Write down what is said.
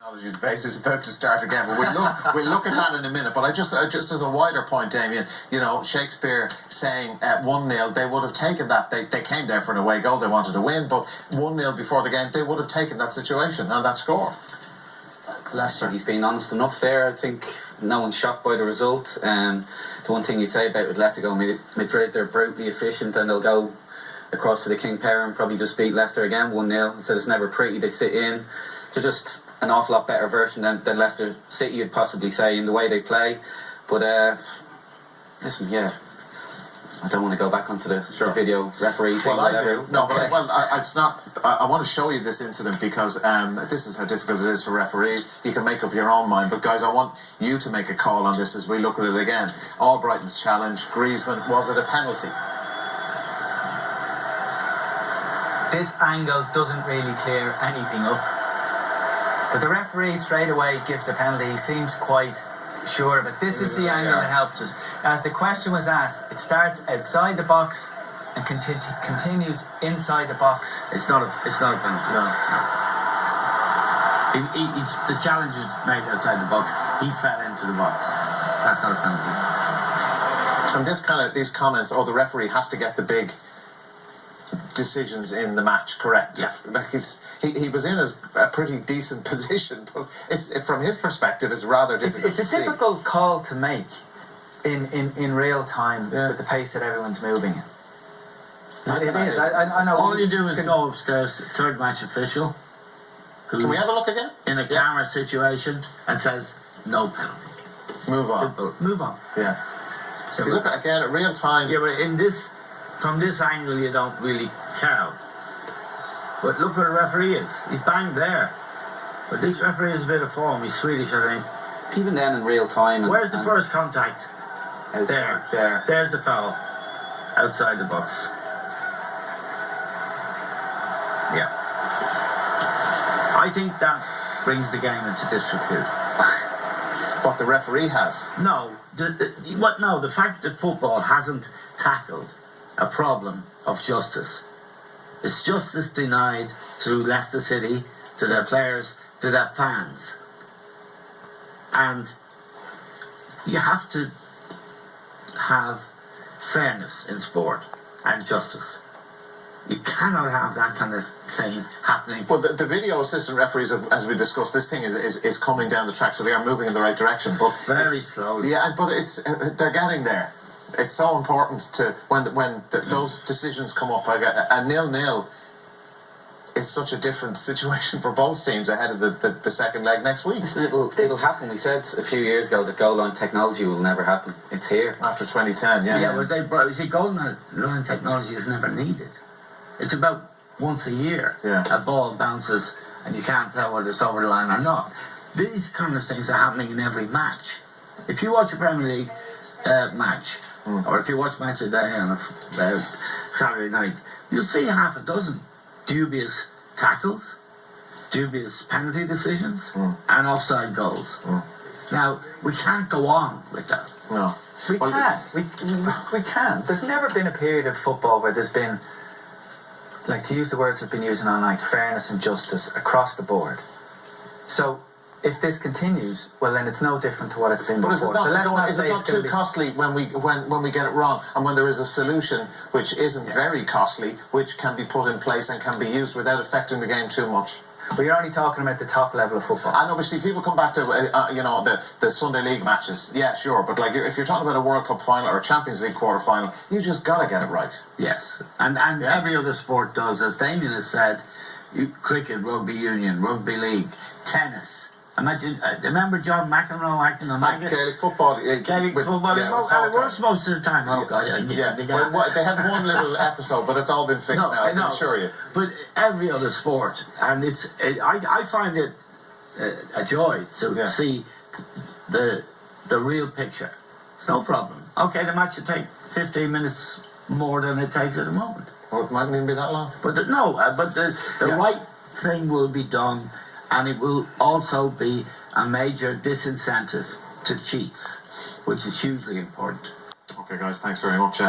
Technology debate is about to start again, but we'll look at that in a minute. But I just as a wider point, Damien, you know, Shakespeare saying 1-0, they would have taken that. They came there for an away goal, they wanted to win, but 1-0 before the game, they would have taken that situation and that score. Leicester. He's been honest enough there. I think no one's shocked by the result. The one thing you'd say about Atletico Madrid, they're brutally efficient and they'll go across to the King Power and probably just beat Leicester again 1-0. So it's never pretty. They sit in. They're just an awful lot better version than Leicester City, you'd possibly say, in the way they play. But listen, yeah, I don't want to go back onto the video referee thing. Well, I do. No, but it's not. I want to show you this incident because this is how difficult it is for referees. You can make up your own mind, but guys, I want you to make a call on this as we look at it again. Albrighton's challenge, Greizmans, was it a penalty? This angle doesn't really clear anything up. But the referee straight away gives the penalty. He seems quite sure of it. This is the angle that helps us. As the question was asked, it starts outside the box and continues inside the box. It's not a penalty. No. The challenge is made outside the box. He fell into the box. That's not a penalty. And these comments, the referee has to get the big decisions in the match, correct? Yeah. Like he was in a pretty decent position, but from his perspective, it's rather difficult. It's a difficult call to make in real time with the pace that everyone's moving in. It is. I know. All you do is go upstairs to the third match official. Can we have a look again? In a camera situation and says no penalty. Move on. Simple. Move on. Yeah. So look again at real time. Yeah, but from this angle you don't really tell. But look where the referee is. He's bang there. But this referee is a bit of form. He's Swedish, I think. Even then, in real time. Where's the first contact? There. There's the foul. Outside the box. Yeah. I think that brings the game into disrepute. What the referee has. No. The fact that football hasn't tackled a problem of justice. It's justice denied to Leicester City, to their players, to their fans. And you have to have fairness in sport and justice. You cannot have that kind of thing happening. Well, the video assistant referees, as we discussed, this thing is coming down the track, so they are moving in the right direction. But very slowly. Yeah, but they're getting there. It's so important to when those decisions come up. Like a 0-0 is such a different situation for both teams ahead of the second leg next week. It'll happen. We said a few years ago that goal line technology will never happen. It's here after 2010. Yeah, but goal line technology is never needed. It's about once a year. Yeah. A ball bounces and you can't tell whether it's over the line or not. These kind of things are happening in every match. If you watch a Premier League match, or if you watch Match of the Day on a Saturday night, you'll see half a dozen dubious tackles, dubious penalty decisions, and offside goals. Now, we can't go on with that. No. We can't. There's never been a period of football where there's been, like, to use the words we've been using all night, fairness and justice across the board. So if this continues, well, then it's no different to what it's been before. Is it not too costly when we get it wrong, and when there is a solution which isn't very costly, which can be put in place and can be used without affecting the game too much? But you're only talking about the top level of football. And obviously people come back to the Sunday League matches. Yeah, sure, but like if you're talking about a World Cup final or a Champions League quarter final, you just got to get it right. Yes, and every other sport does, as Damien has said. Cricket, rugby union, rugby league, tennis. Imagine, remember John McEnroe acting on that? Gaelic football. Gaelic football. It works most of the time. Oh, God. They had one little episode, but it's all been fixed now, I can assure you. But every other sport, and I find it a joy to see the real picture. It's no problem. Okay, the match will take 15 minutes more than it takes at the moment. Well, it mightn't even be that long. But the right thing will be done. And it will also be a major disincentive to cheats, which is hugely important. Okay, guys, thanks very much.